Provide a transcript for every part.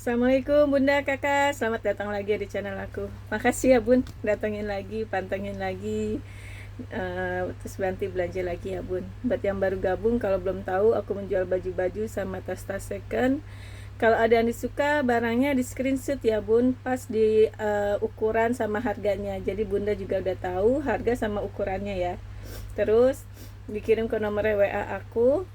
Assalamualaikum Bunda, Kakak. Selamat datang lagi di channel aku. Makasih ya Bun, datengin lagi, pantengin lagi, terus bantu belanja lagi ya Bun. Buat yang baru gabung, kalau belum tahu, aku menjual baju-baju sama tas-tas second. Kalau ada yang disuka barangnya di screenshot ya Bun, pas di ukuran sama harganya. Jadi Bunda juga udah tahu harga sama ukurannya ya. Terus dikirim ke nomor WA aku,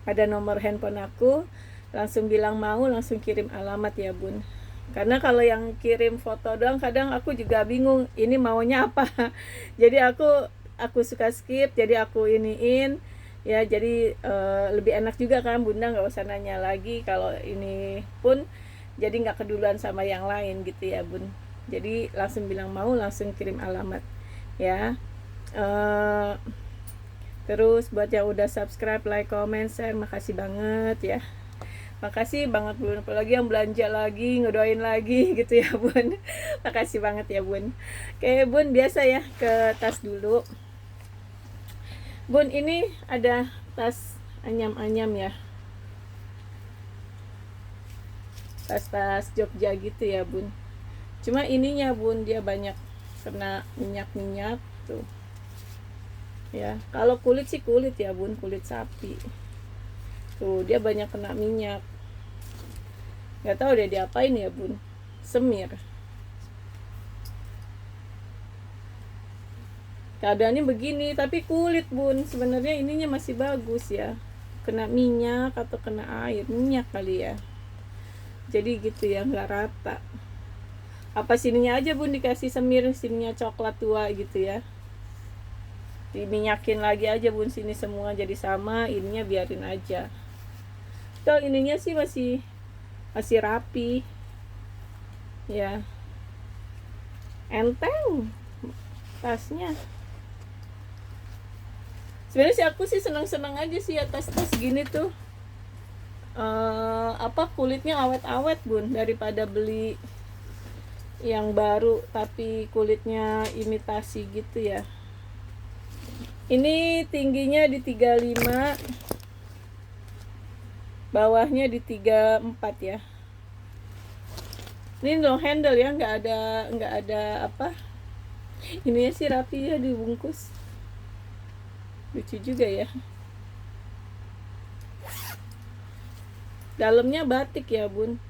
ada nomor handphone aku, langsung bilang mau, langsung kirim alamat ya Bun. Karena kalau yang kirim foto doang kadang aku juga bingung ini maunya apa. Jadi aku suka skip, jadi aku iniin ya, jadi lebih enak juga kan Bunda, nggak usah nanya lagi kalau ini pun, jadi nggak keduluan sama yang lain gitu ya Bun. Jadi langsung bilang mau, langsung kirim alamat ya. Terus buat yang udah subscribe, like, comment, share, makasih banget ya. Makasih banget Bun, apalagi yang belanja lagi, ngedoain lagi gitu ya Bun. Makasih banget ya Bun. Oke Bun, biasa ya ke tas dulu. Bun, ini ada tas anyam-anyam ya. Tas-tas Jogja gitu ya Bun. Cuma ininya Bun, dia banyak kena minyak-minyak tuh. Ya, kalau kulit sih kulit ya Bun, kulit sapi. Tuh, dia banyak kena minyak. Nggak tahu deh diapain ya Bun. Semir. Keadaannya begini, tapi kulit Bun, sebenarnya ininya masih bagus ya. Kena minyak atau kena air, minyak kali ya. Jadi gitu ya, nggak rata. Apa sininya aja Bun dikasih semir, sininya coklat tua gitu ya. Diminyakin lagi aja Bun, sini semua jadi sama, ininya biarin aja. Tuh ininya sih masih rapi. Ya. Enteng tasnya. Sebenarnya sih aku sih senang-senang aja sih atas tas gini tuh. Kulitnya awet-awet Bun, daripada beli yang baru tapi kulitnya imitasi gitu ya. Ini tingginya di 35, bawahnya di 34 ya. Ini long handle ya, nggak ada apa. Ini sih rapi ya, dibungkus. Lucu juga ya. Dalamnya batik ya Bun.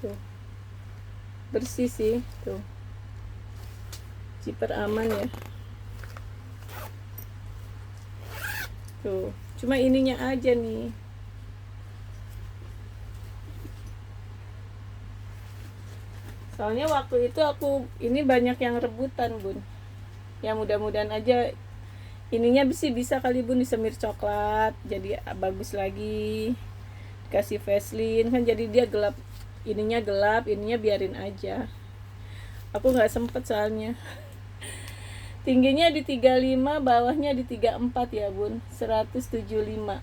Tuh. Bersih sih, tuh. Zipper aman ya. Tuh. Cuma ininya aja nih. Soalnya waktu itu ini banyak yang rebutan Bun. Ya mudah-mudahan aja ininya bisa kali Bun disemir coklat, jadi bagus lagi. Kasih Vaseline kan jadi dia gelap, ininya biarin aja. Aku nggak sempet soalnya. Tingginya di 35, bawahnya di 34 ya Bun, 175.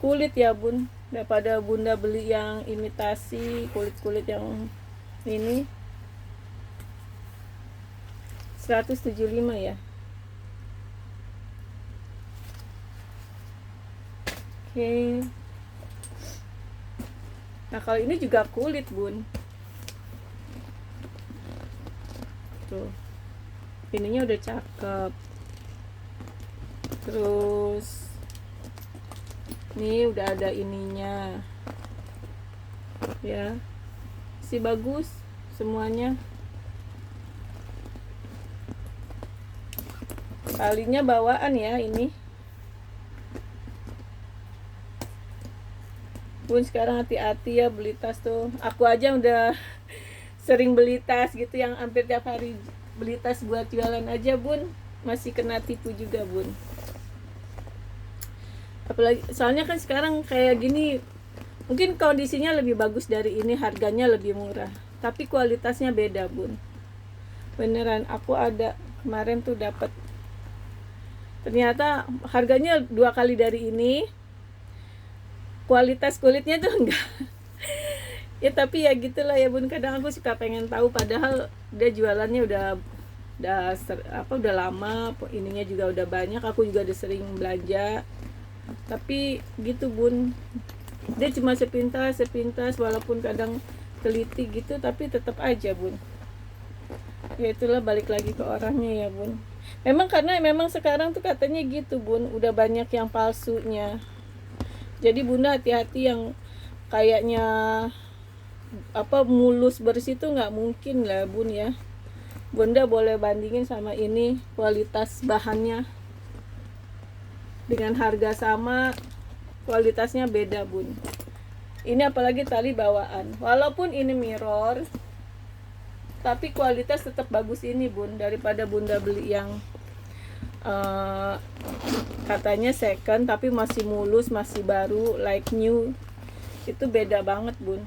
Kulit ya Bun, daripada Bunda beli yang imitasi, kulit-kulit yang ini 175 ya. Oke. Nah kalau ini juga kulit Bun. Tuh. Ininya udah cakep. Terus nih udah ada ininya. Ya. Masih bagus semuanya. Talinya bawaan ya ini. Bun sekarang hati-hati ya beli tas tuh. Aku aja udah sering beli tas gitu, yang hampir tiap hari beli tas buat jualan aja Bun, masih kena tipu juga Bun. Apalagi soalnya kan sekarang kayak gini, mungkin kondisinya lebih bagus dari ini, harganya lebih murah, tapi kualitasnya beda Bun. Beneran, aku ada kemarin tuh dapat, ternyata harganya 2 kali dari ini, kualitas kulitnya tuh enggak. Ya tapi ya gitulah ya Bun, kadang aku suka pengen tahu, padahal dia jualannya udah lama, ininya juga udah banyak, aku juga udah sering belanja. Tapi gitu bun, dia cuma sepintas walaupun kadang teliti gitu, tapi tetap aja bun. Ya itulah, balik lagi ke orangnya ya bun. Memang sekarang tuh katanya gitu bun, udah banyak yang palsunya. Jadi bunda hati-hati, yang kayaknya mulus bersih tuh nggak mungkin lah bun ya. Bunda boleh bandingin sama ini, kualitas bahannya dengan harga sama, kualitasnya beda bun. Ini apalagi tali bawaan, walaupun ini mirror, tapi kualitas tetap bagus ini bun, daripada bunda beli yang katanya second tapi masih mulus, masih baru, like new. Itu beda banget bun,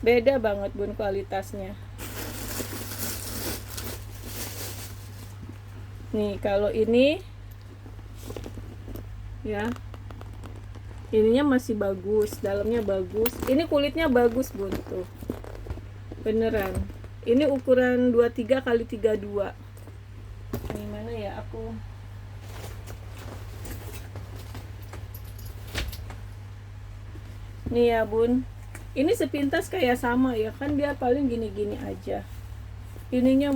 beda banget bun kualitasnya. Nih kalau ini ya, ininya masih bagus, dalamnya bagus, ini kulitnya bagus bun, tuh beneran. Ini ukuran 23 kali 32. Ini mana ya, aku nih ya bun, ini sepintas kayak sama ya kan, dia paling gini-gini aja. Ininya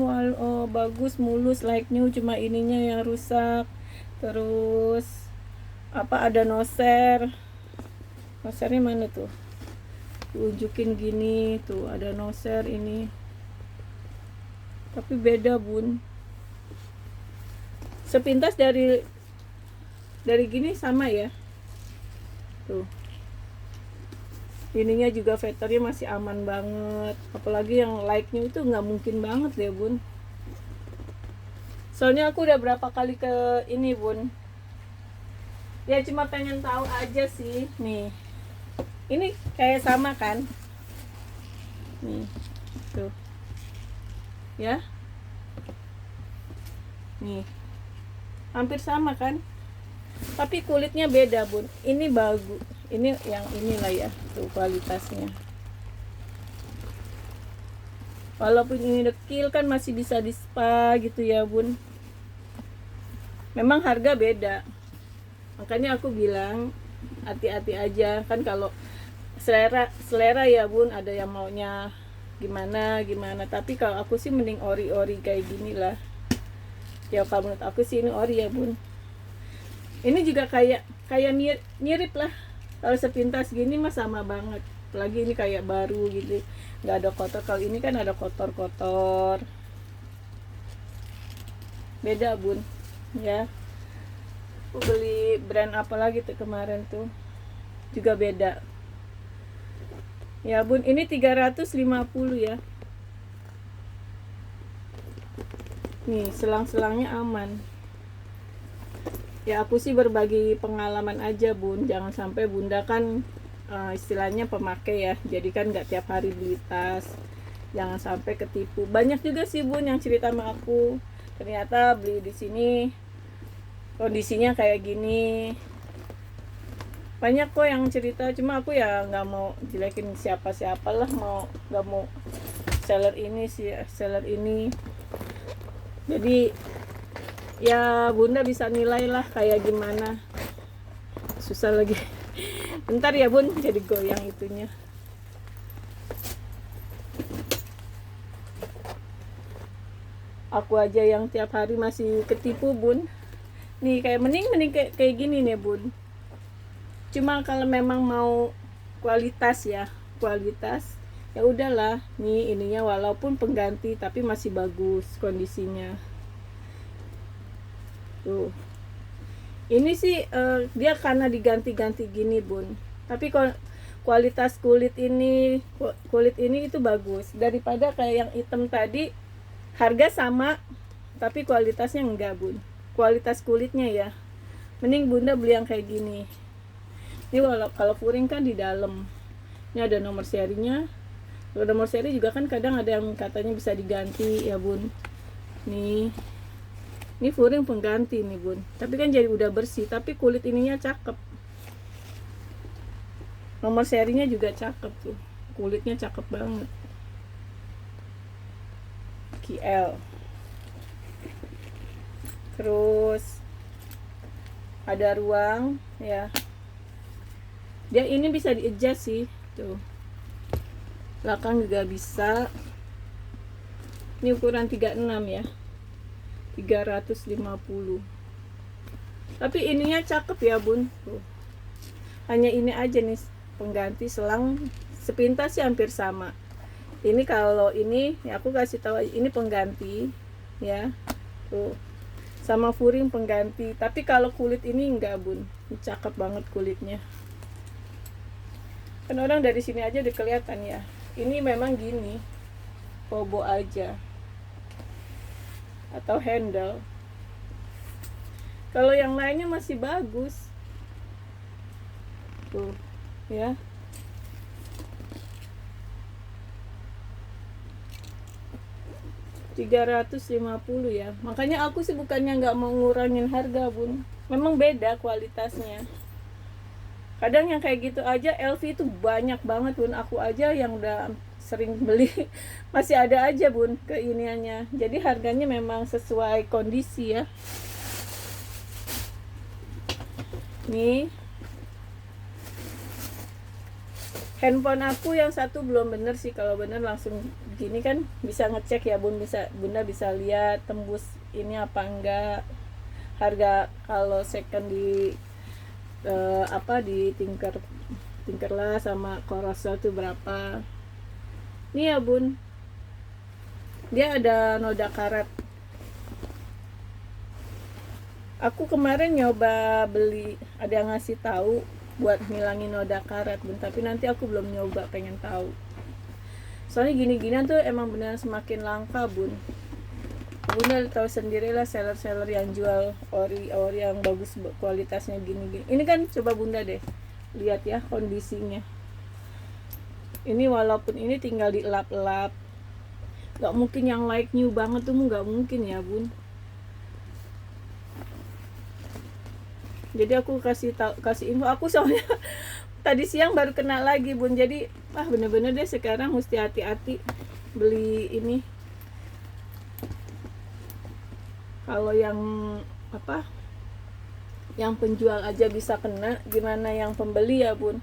bagus, mulus, like new, cuma ininya yang rusak. Terus ada noser, nosernya mana tuh, tunjukin gini tuh, ada noser ini. Tapi beda bun, sepintas dari gini sama ya tuh. Ininya juga veternya masih aman banget, apalagi yang like-nya itu nggak mungkin banget deh bun. Soalnya aku udah berapa kali ke ini bun, ya cuma pengen tahu aja sih. Nih ini kayak sama kan, nih tuh ya, nih hampir sama kan, tapi kulitnya beda bun. Ini bagus, ini yang inilah ya tuh kualitasnya. Walaupun ini dekil kan masih bisa di spa gitu ya bun. Memang harga beda, makanya aku bilang hati-hati aja kan. Kalau selera ya bun, ada yang maunya gimana, tapi kalau aku sih mending ori kayak gini lah ya. Kalau menurut aku sih ini ori ya bun. Ini juga kayak mirip lah, kalau sepintas gini mah sama banget. Apalagi ini kayak baru gitu, nggak ada kotor. Kalau ini kan ada kotor, beda bun ya. Aku beli brand apa lagi tuh kemarin tuh, juga beda ya bun. Ini 350 ya. Nih selang-selangnya aman ya. Aku sih berbagi pengalaman aja bun, jangan sampai bunda kan istilahnya pemakai ya, jadi kan nggak tiap hari beli tas, jangan sampai ketipu. Banyak juga sih bun yang cerita sama aku, ternyata beli di sini kondisinya kayak gini. Banyak kok yang cerita, cuma aku ya nggak mau jelekin siapa lah, nggak mau seller ini sih, seller ini. Jadi ya bunda bisa nilai lah kayak gimana. Susah lagi. Bentar ya bun, jadi goyang itunya. Aku aja yang tiap hari masih ketipu bun. Nih kayak mending kayak gini nih bun. Cuma kalau memang mau kualitas ya, ya udahlah. Nih ininya walaupun pengganti tapi masih bagus kondisinya tuh. Ini sih dia karena diganti-ganti gini bun, tapi kualitas kulit ini itu bagus daripada kayak yang hitam tadi. Harga sama tapi kualitasnya enggak bun, kualitas kulitnya ya. Mending bunda beli yang kayak gini. Ini kalau furing kan di dalam, ini ada nomor serinya. Kalau nomor seri juga kan kadang ada yang katanya bisa diganti ya bun. Ini furing pengganti nih bun, tapi kan jadi udah bersih, tapi kulit ininya cakep. Nomor serinya juga cakep tuh, kulitnya cakep banget. KL. Terus ada ruang ya. Dia ini bisa di-adjust sih tuh, belakang juga bisa. Ini ukuran 36 ya, 350. Tapi ininya cakep ya bun tuh. Hanya ini aja nih pengganti selang, sepintas sih hampir sama. Ini kalau ini ya aku kasih tahu, ini pengganti ya tuh, sama furing pengganti. Tapi kalau kulit ini enggak bun, ini cakep banget kulitnya. Kan orang dari sini aja udah kelihatan ya. Ini memang gini, kobo aja atau handle. Kalau yang lainnya masih bagus tuh ya. $350 ya. Makanya aku sih bukannya nggak mau ngurangin harga bun, memang beda kualitasnya. Kadang yang kayak gitu aja LV itu banyak banget bun, aku aja yang udah sering beli masih ada aja bun keiniannya. Jadi harganya memang sesuai kondisi ya. Nih handphone aku yang satu belum bener sih, kalau bener langsung gini kan bisa ngecek ya bun, bisa bunda bisa lihat tembus ini apa enggak, harga kalau second di di Tinkerlast sama Carousel tuh berapa. Nih ya bun, dia ada noda karat. Aku kemarin nyoba beli, ada yang ngasih tahu buat ngilangin noda karat bun, tapi nanti aku belum nyoba, pengen tahu. Soalnya gini-ginian tuh emang benar semakin langka bun. Bunda tahu sendirilah seller-seller yang jual ori yang bagus kualitasnya gini-gini. Ini kan coba bunda deh lihat ya kondisinya. Ini walaupun ini tinggal dilap-lap, nggak mungkin yang like new banget tuh, nggak mungkin ya bun. Jadi aku kasih info, aku soalnya tadi siang baru kena lagi bun. Jadi bener-bener deh sekarang mesti hati-hati beli ini. Kalau yang yang penjual aja bisa kena, gimana yang pembeli ya bun,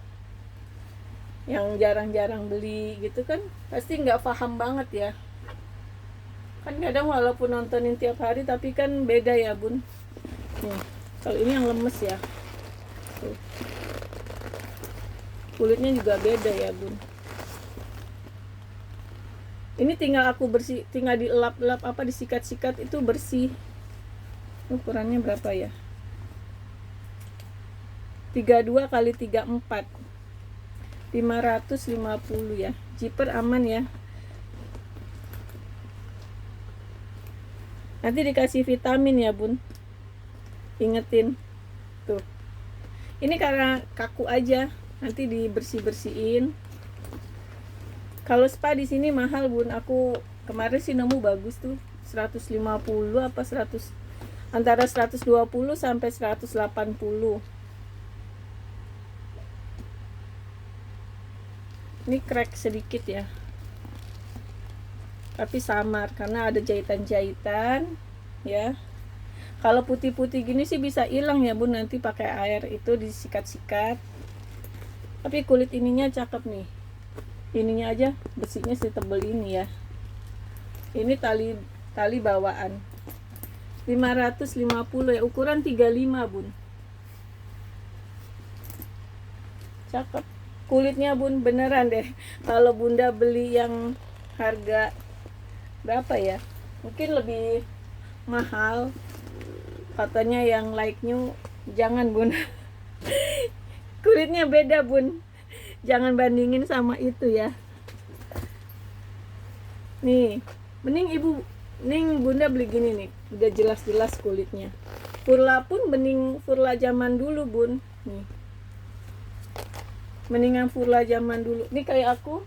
yang jarang-jarang beli gitu kan pasti nggak paham banget ya. Kan kadang walaupun nontonin tiap hari tapi kan beda ya bun. Nih kalau ini yang lemes ya tuh. Kulitnya juga beda ya bun. Ini tinggal aku bersih, tinggal dilap-lap disikat-sikat itu bersih. Ukurannya berapa ya, 32 kali 34, 550 ya. Zipper aman ya. Nanti dikasih vitamin ya bun, ingetin tuh. Ini karena kaku aja, nanti dibersih-bersihin. Kalau spa di sini mahal bun, aku kemarin sih nemu bagus tuh 150 apa 100, antara 120 sampai 180. Ini crack sedikit ya, tapi samar karena ada jahitan-jahitan ya. Kalau putih-putih gini sih bisa hilang ya bun, nanti pakai air itu disikat-sikat. Tapi kulit ininya cakep nih, ininya aja besinya setebel ini ya. Ini tali bawaan 550 ya, ukuran 35 bun. Cakep kulitnya bun, beneran deh. Kalau bunda beli yang harga berapa ya, mungkin lebih mahal katanya yang like new, jangan bun. Kulitnya beda bun, jangan bandingin sama itu ya. Nih mending bunda beli gini nih, udah jelas-jelas kulitnya. Furla pun bening Furla zaman dulu bun. Nih mendingan Furla zaman dulu. Nih kayak aku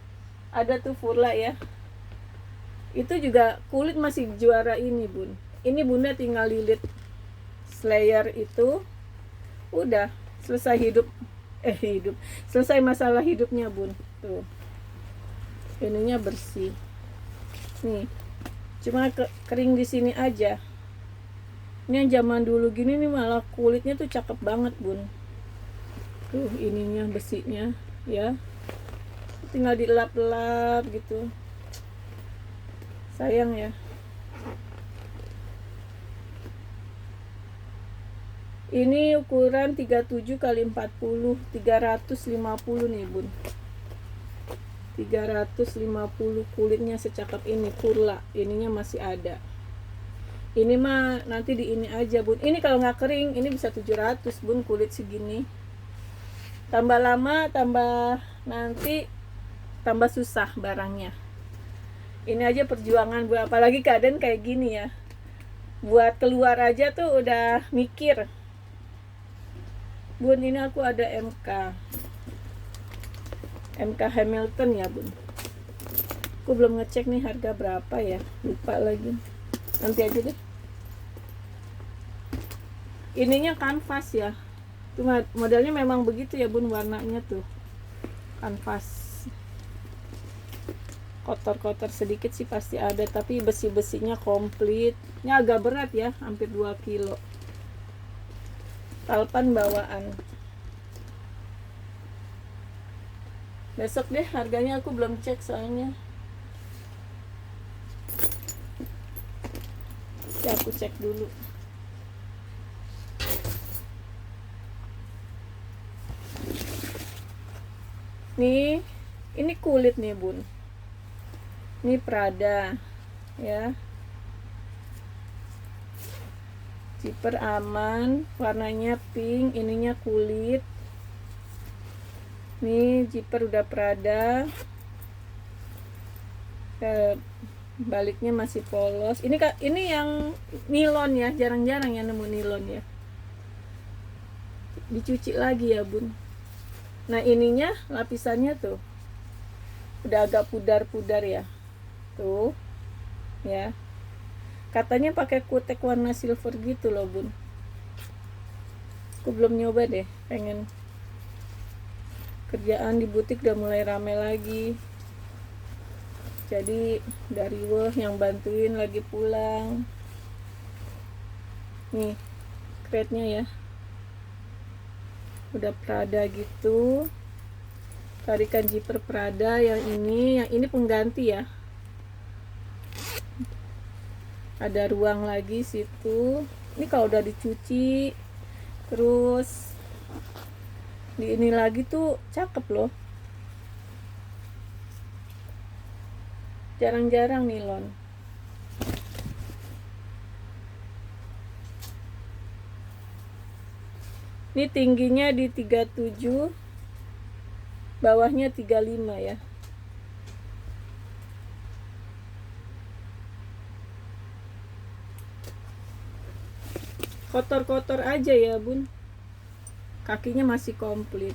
ada tuh Furla ya, itu juga kulit masih juara ini bun. Ini bunda tinggal lilit slayer itu, udah selesai selesai masalah hidupnya bun. Tuh ininya bersih. Nih cuma kering di sini aja. Ini yang zaman dulu gini nih malah kulitnya tuh cakep banget bun. Tuh ininya besinya ya, tinggal dilap-lap gitu. Sayang ya. Ini ukuran 37 kali 40, 350 nih bun. 350, kulitnya secakep ini, purla. Ininya masih ada. Ini mah nanti di ini aja bun. Ini kalau nggak kering ini bisa 700 bun, kulit segini. Tambah lama tambah nanti tambah susah barangnya. Ini aja perjuangan buat, apalagi keadaan kayak gini ya. Buat keluar aja tuh udah mikir. Bun, ini aku ada MK Hamilton ya bun. Aku belum ngecek nih harga berapa ya, lupa lagi. Nanti aja deh. Ininya kanvas ya. Cuma modelnya memang begitu ya bun, warnanya tuh kanvas. Kotor-kotor sedikit sih pasti ada, tapi besi-besinya komplit. Ini agak berat ya, hampir 2 kilo. Talpan bawaan. Besok deh harganya, aku belum cek soalnya. Ya aku cek dulu. Nih, ini kulit nih bun. Ini Prada ya. Zipper aman, warnanya pink, ininya kulit. Nih zipper udah Prada. Baliknya masih polos. Ini yang nilon ya, jarang-jarang yang nemu nilon ya. Dicuci lagi ya bun. Nah ininya lapisannya tuh udah agak pudar-pudar ya. Tuh ya. Katanya pakai kutek warna silver gitu loh bun. Aku belum nyoba deh, pengen. Kerjaan di butik udah mulai rame lagi. Jadi dari yang bantuin lagi pulang. Nih crate-nya ya. Udah Prada gitu. Tarikan zipper Prada yang ini pengganti ya. Ada ruang lagi situ. Ini kalau udah dicuci terus di ini lagi tuh cakep loh. Jarang-jarang nilon. Ini tingginya di 37, bawahnya 35 ya. Kotor-kotor aja ya bun, kakinya masih komplit.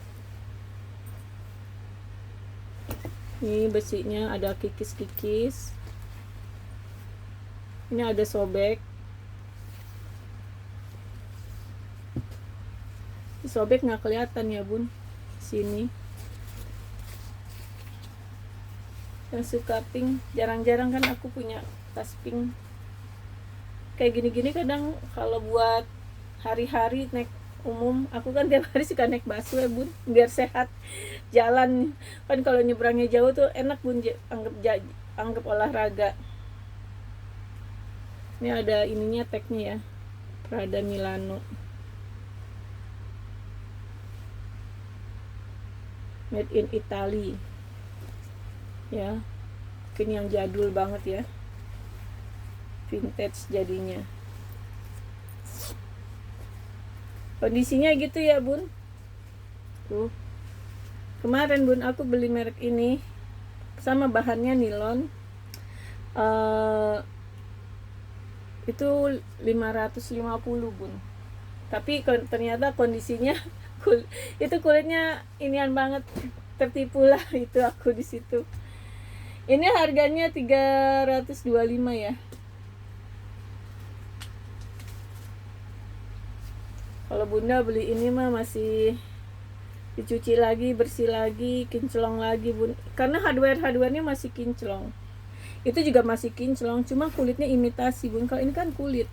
Ini besinya ada kikis-kikis. Ini ada sobek. Sobek nggak kelihatan ya bun sini. Yang suka pink, jarang-jarang kan aku punya tas pink. Kayak gini-gini kadang kalau buat hari-hari naik umum, aku kan tiap hari suka naik busway bun, biar sehat jalan kan. Kalau nyebrangnya jauh tuh enak bun, anggap olahraga. Ini ada ininya, tagnya ya, Prada Milano, made in Italy ya. Ini yang jadul banget ya, vintage jadinya. Kondisinya gitu ya bun. Tuh kemarin bun aku beli merek ini sama bahannya nilon, itu 550 bun. Tapi ternyata kondisinya itu kulitnya inian banget, tertipu lah itu aku di situ. Ini harganya 325 ya. Kalau bunda beli ini mah masih dicuci lagi, bersih lagi, kinclong lagi bun. Karena hardware-nya masih kinclong. Itu juga masih kinclong, cuma kulitnya imitasi bun. Kalau ini kan kulit.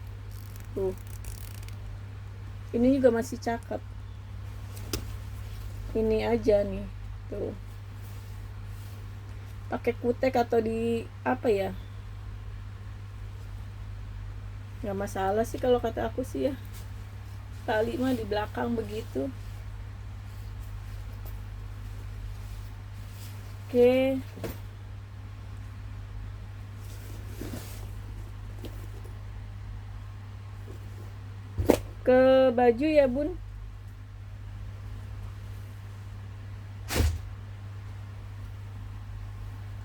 Tuh. Ini juga masih cakep. Ini aja nih tuh, pakai kutek atau di apa ya, nggak masalah sih kalau kata aku sih ya, tali mah di belakang begitu. Oke, ke baju ya bun.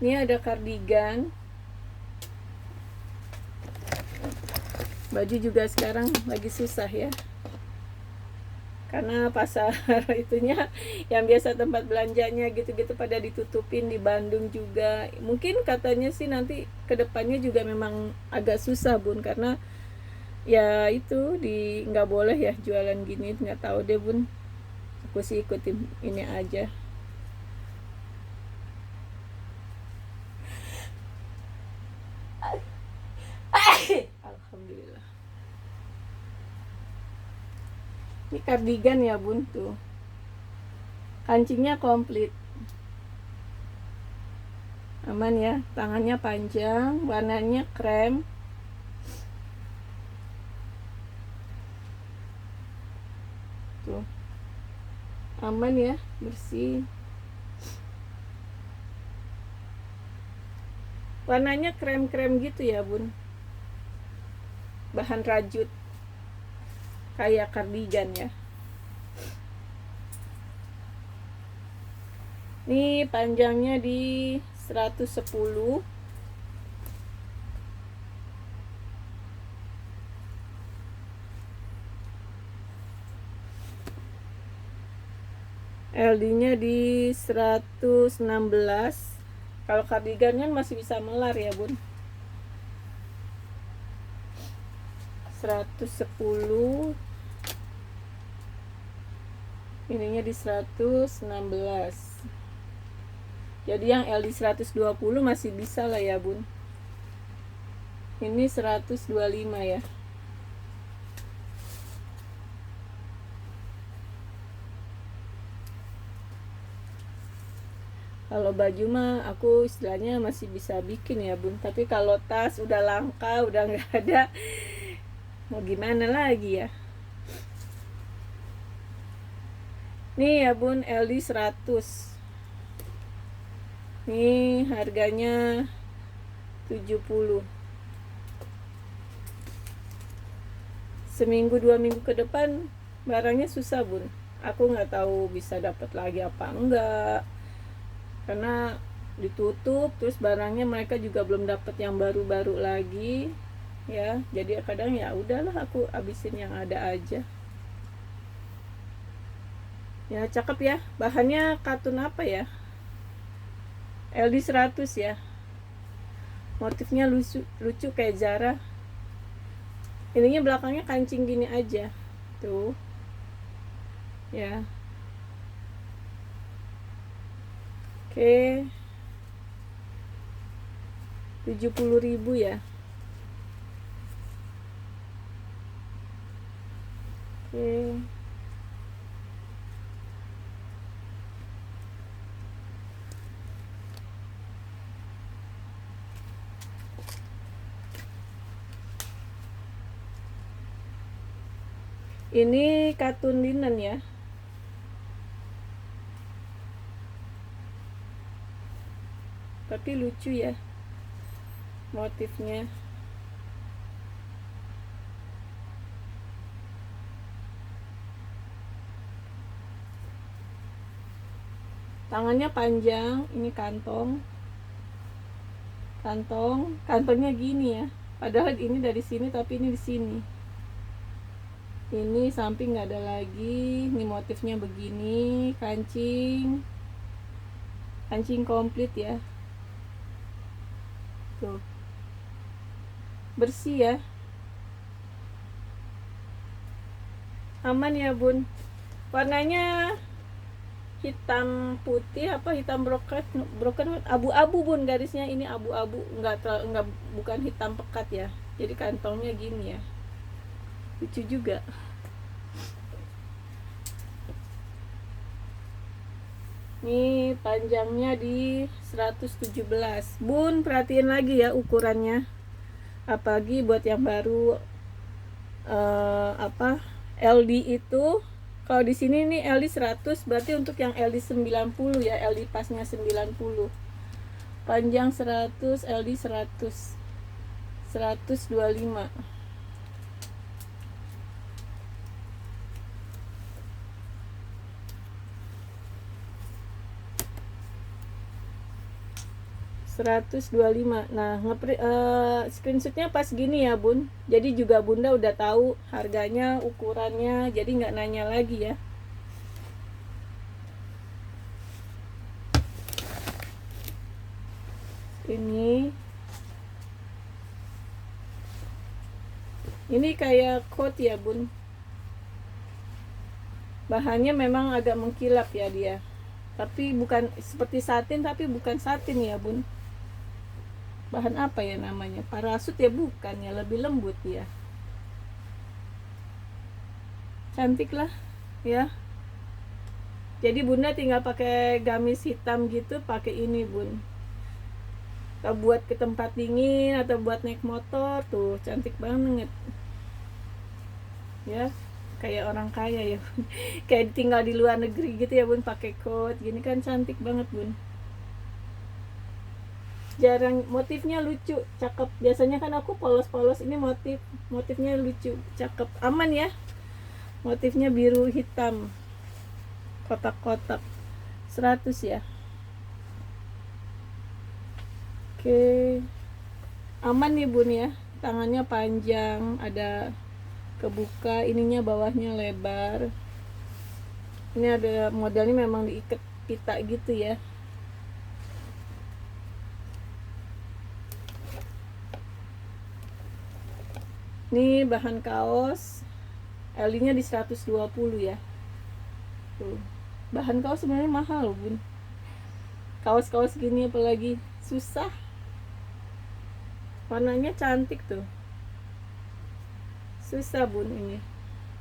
Ini ada kardigan. Baju juga sekarang lagi susah ya, karena pasar itunya yang biasa tempat belanjanya gitu-gitu pada ditutupin di Bandung juga. Mungkin katanya sih nanti kedepannya juga memang agak susah bun, karena ya itu di nggak boleh ya jualan gini, nggak tahu deh bun, aku sih ikutin ini aja. Alhamdulillah. Ini kardigan ya bun tuh, kancingnya komplit, aman ya, tangannya panjang, warnanya krem. Tuh, aman ya, bersih. Warnanya krem-krem gitu ya bun, bahan rajut kayak kardigan ya. Ini panjangnya di 110, LD-nya di 116. Kalau kardigan kan masih bisa melar ya bun. 110, ininya di 116. Jadi yang LD 120 masih bisa lah ya bun. Ini 125 ya. Kalau baju mah aku istilahnya masih bisa bikin ya bun, tapi kalau tas udah langka, udah nggak ada, mau gimana lagi ya. Nih ya bun, LD 100. Nih harganya 70. Seminggu 2 minggu ke depan barangnya susah bun, aku nggak tahu bisa dapat lagi apa enggak, karena ditutup, terus barangnya mereka juga belum dapat yang baru-baru lagi ya. Jadi kadang ya udahlah aku abisin yang ada aja. Ya cakep ya, bahannya katun apa ya, LD 100 ya, motifnya lucu, lucu kayak Zara. Ininya belakangnya kancing gini aja tuh ya. Oke, 70.000 ya. Oke, ini katun linen ya, tapi lucu ya motifnya. Tangannya panjang, ini kantongnya gini ya, padahal ini dari sini tapi ini di sini. Ini samping nggak ada lagi, ini motifnya begini, kancing komplit ya tuh, bersih ya, aman ya bun. Warnanya hitam putih apa hitam broken abu-abu bun, garisnya ini abu-abu, nggak bukan hitam pekat ya. Jadi kantongnya gini ya, lucu juga. Nih panjangnya di 117. Bun, perhatiin lagi ya ukurannya. Apalagi buat yang baru LD itu, kalau di sini nih LD 100, berarti untuk yang LD 90 ya, LD pasnya 90. Panjang 100, LD 100. 125. 125. Nah, screenshotnya pas gini ya bun. Jadi juga bunda udah tahu harganya, ukurannya, jadi nggak nanya lagi ya. Ini kayak coat ya bun. Bahannya memang agak mengkilap ya dia. Tapi bukan seperti satin, tapi bukan satin ya bun. Bahan apa ya namanya? Parasut ya bukan ya, lebih lembut ya. Cantik lah ya. Jadi bunda tinggal pakai gamis hitam gitu, pakai ini bun. Atau buat ke tempat dingin atau buat naik motor tuh cantik banget ya, kayak orang kaya ya bun. Kayak tinggal di luar negeri gitu ya bun, pakai coat gini kan cantik banget bun. Jarang, motifnya lucu, cakep. Biasanya kan aku polos-polos, ini motifnya lucu, cakep, aman ya. Motifnya biru hitam, kotak-kotak. 100 ya. Oke, aman nih bun ya. Tangannya panjang, ada kebuka, ininya bawahnya lebar. Ini ada modelnya memang diikat pita gitu ya. Ini bahan kaos, L-nya di 120 ya. Tuh. Bahan kaos sebenarnya mahal bun. Kaos-kaos gini apalagi susah. Warnanya cantik tuh. Susah bun ini.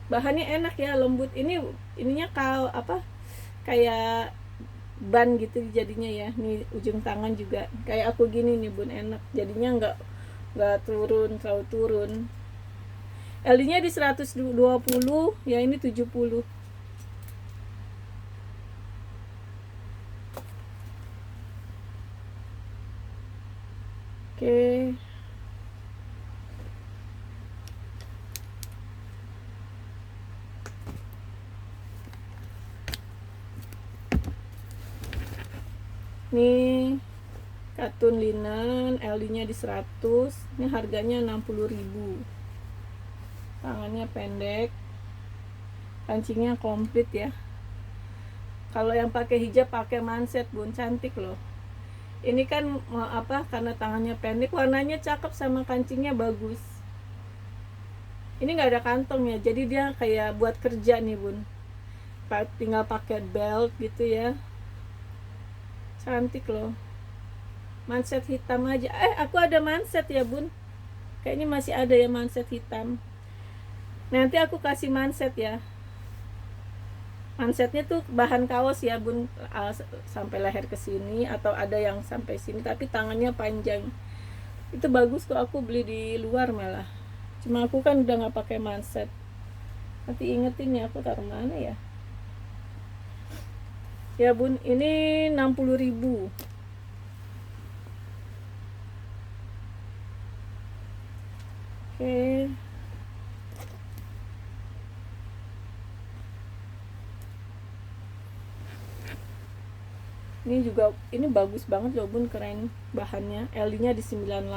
Bahannya enak ya, lembut. Ininya kayak ban gitu jadinya ya. Nih ujung tangan juga kayak aku gini nih bun, enak. Jadinya nggak terlalu turun. L-nya di 120 ya, ini 70. Oke. Nih katun linen, LD-nya di 100. Ini harganya 60.000. Tangannya pendek, kancingnya komplit ya. Kalau yang pakai hijab pakai manset bun, cantik loh. Ini kan karena tangannya pendek, warnanya cakep sama kancingnya bagus. Ini nggak ada kantong ya, jadi dia kayak buat kerja nih bun. Tinggal pakai belt gitu ya. Cantik loh. Manset hitam aja. Aku ada manset ya bun. Kayaknya masih ada ya manset hitam. Nanti aku kasih manset ya. Mansetnya tuh bahan kaos ya bun, sampai leher ke sini, atau ada yang sampai sini tapi tangannya panjang. Itu bagus tuh, aku beli di luar malah. Cuma aku kan udah nggak pakai manset. Nanti ingetin ya, aku taruh mana ya. Ya bun, ini 60.000. Oke. Ini juga, ini bagus banget loh bun, keren bahannya. L-nya di 98.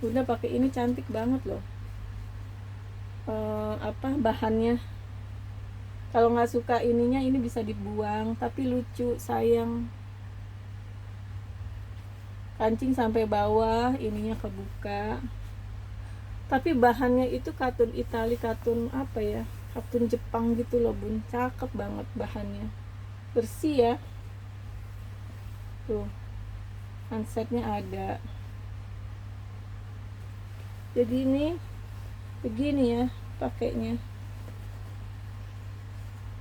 Bunda pakai ini cantik banget loh. Bahannya. Kalau nggak suka ininya, ini bisa dibuang, tapi lucu, sayang. Kancing sampai bawah, ininya kebuka. Tapi bahannya itu katun Itali, katun katun Jepang gitu loh bun, cakep banget bahannya, bersih ya. Tuh, handsetnya ada. Jadi ini begini ya pakainya.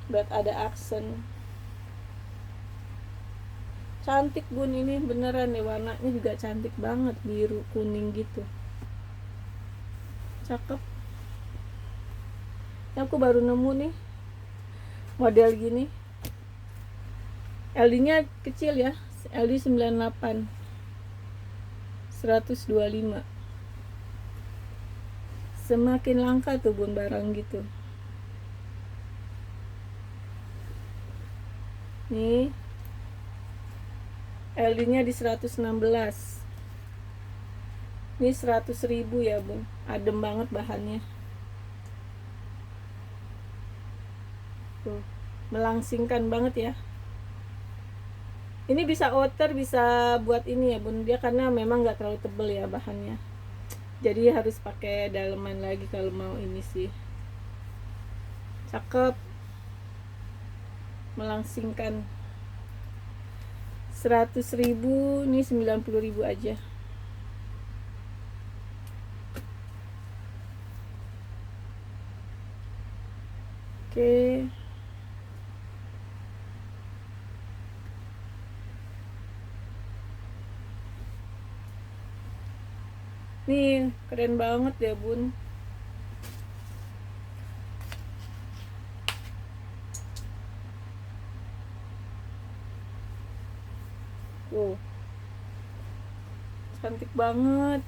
buat ada aksen. Cantik bun, ini beneran nih, warnanya juga cantik banget, biru kuning gitu, cakep. Aku baru nemu nih model gini. LD nya kecil ya, LD 98 125. Semakin langka tuh bun barang gitu. Nih LD nya di 116. Ini 100.000 ya bun, adem banget bahannya tuh, melangsingkan banget ya. Ini bisa outer, bisa buat ini ya bun, dia karena memang nggak terlalu tebel ya bahannya, jadi harus pakai daleman lagi kalau mau ini sih. Cakep, melangsingkan. 100.000, ini 90.000 aja. Oke. Nih keren banget ya bun. Tuh, cantik banget.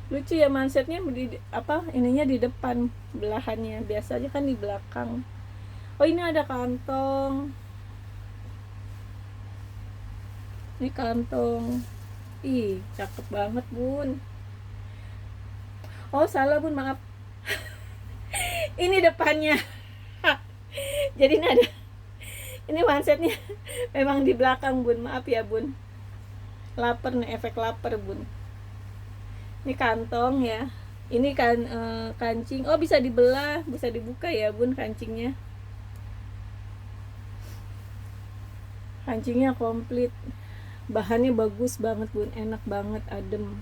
Lucu ya mansetnya di apa, ininya di depan belahannya, biasanya kan di belakang. Oh ini ada kantong. Ini kantong. Ih, cakep banget bun. Oh salah bun, maaf. Ini depannya. Jadi ini ada, ini mansetnya memang di belakang bun, maaf ya bun. Lapar nih, efek lapar bun. Ini kantong ya. Ini kan kancing. Oh bisa dibelah, bisa dibuka ya bun kancingnya. Kancingnya komplit. Bahannya bagus banget bun, enak banget, adem.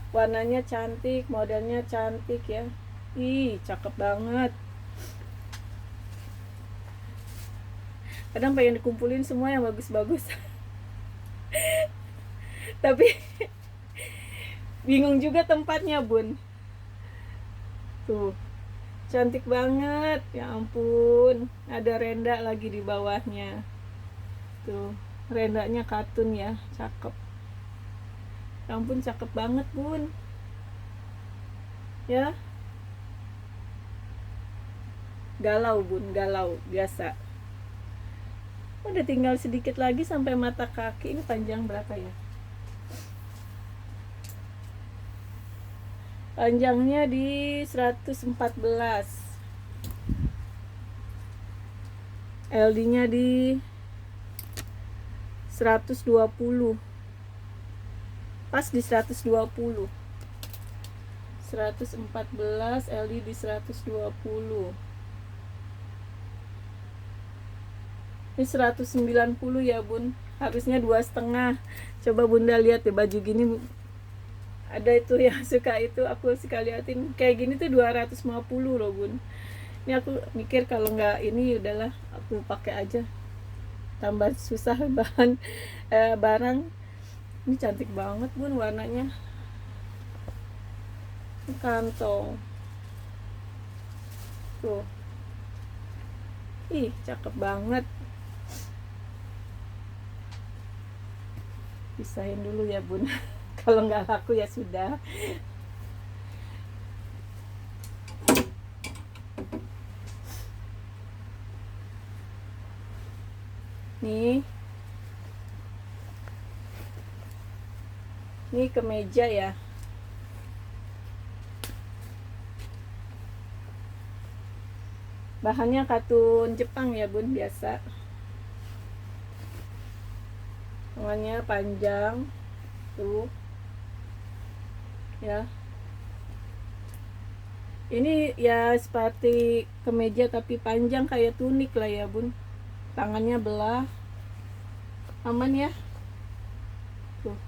Warnanya cantik, modelnya cantik ya. Ih, cakep banget. Kadang pengen dikumpulin semua yang bagus-bagus. Tapi bingung juga tempatnya bun. Tuh, cantik banget. Ya ampun, ada renda lagi di bawahnya. Tuh, rendanya katun ya, cakep. Ya ampun, cakep banget bun. Ya, galau bun, galau biasa. Udah tinggal sedikit lagi sampai mata kaki. Ini panjang berapa ya? Panjangnya di 114, LD nya di 120, pas di 120. 114, LD di 120. Ini 190 ya bun, harusnya 2,5. Coba bunda lihat deh, baju gini ada itu yang suka itu, aku suka liatin kayak gini tuh 250 loh bun. Ini aku mikir kalau nggak ini udahlah aku pakai aja, tambah susah bahan barang. Ini cantik banget bun warnanya. Ini kantong tuh, ih cakep banget. Pisahin dulu ya bun. Kalau nggak laku ya sudah. Nih, ini kemeja ya. Bahannya katun Jepang ya bun, biasa. Lengannya panjang tuh ya. Ini ya seperti kemeja tapi panjang kayak tunik lah ya bun. Tangannya belah, aman ya tuh,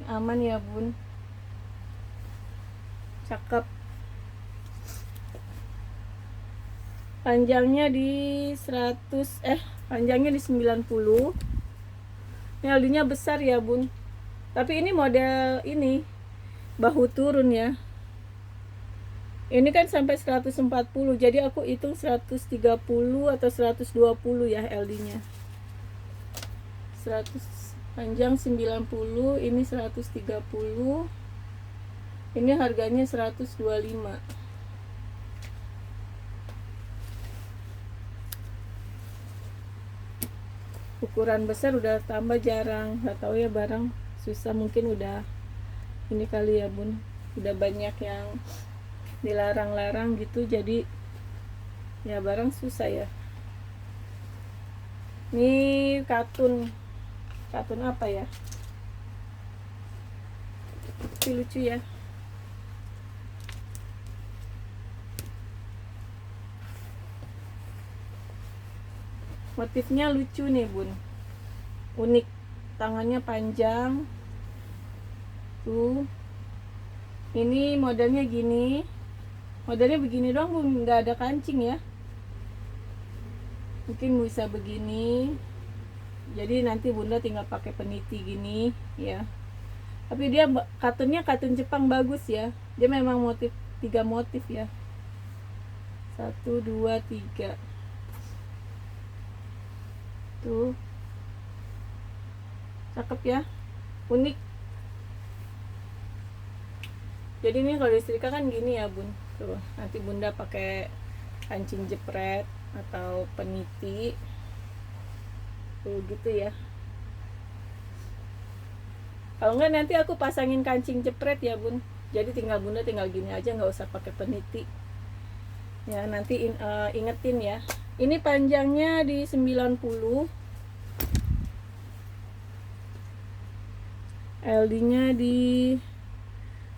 aman ya bun, cakep. panjangnya di 100 panjangnya di 90. Ini LD-nya besar ya bun, tapi ini model ini bahu turun ya. Ini kan sampai 140, jadi aku hitung 130 atau 120 ya LD-nya. 100 panjang 90, ini 130. Ini harganya 125. Ukuran besar udah tambah jarang, nggak tahu ya, barang susah, mungkin udah ini kali ya bun, udah banyak yang dilarang-larang gitu, jadi ya barang susah ya. Ini katun apa ya, ini lucu ya. Motifnya lucu nih bun, unik, tangannya panjang tuh. Ini modelnya gini, modelnya begini doang bun, nggak ada kancing ya. Mungkin bisa begini, jadi nanti bunda tinggal pakai peniti gini ya. Tapi dia katunnya katun Jepang, bagus ya. Dia memang motif 3 motif ya, 1 2 3 tuh, cakep ya, unik. Jadi ini kalau disetrika kan gini ya bun, tuh nanti bunda pakai kancing jepret atau peniti tuh gitu ya. Kalau enggak nanti aku pasangin kancing jepret ya bun, jadi tinggal bunda tinggal gini aja, nggak usah pakai peniti ya. Nanti ingetin ya. Ini panjangnya di 90, LD-nya di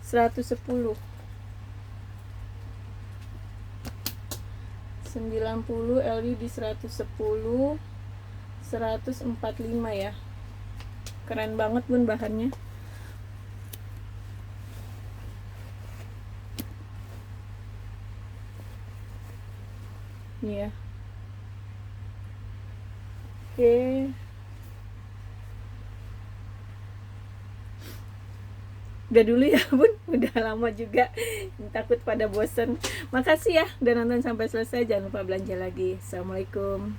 110. 90 LD di 110, 145 ya. Keren banget bun bahannya. Nih ya. Oke. Udah dulu ya bun, udah lama juga, takut pada bosen. Makasih ya udah nonton sampai selesai, jangan lupa belanja lagi. Assalamualaikum.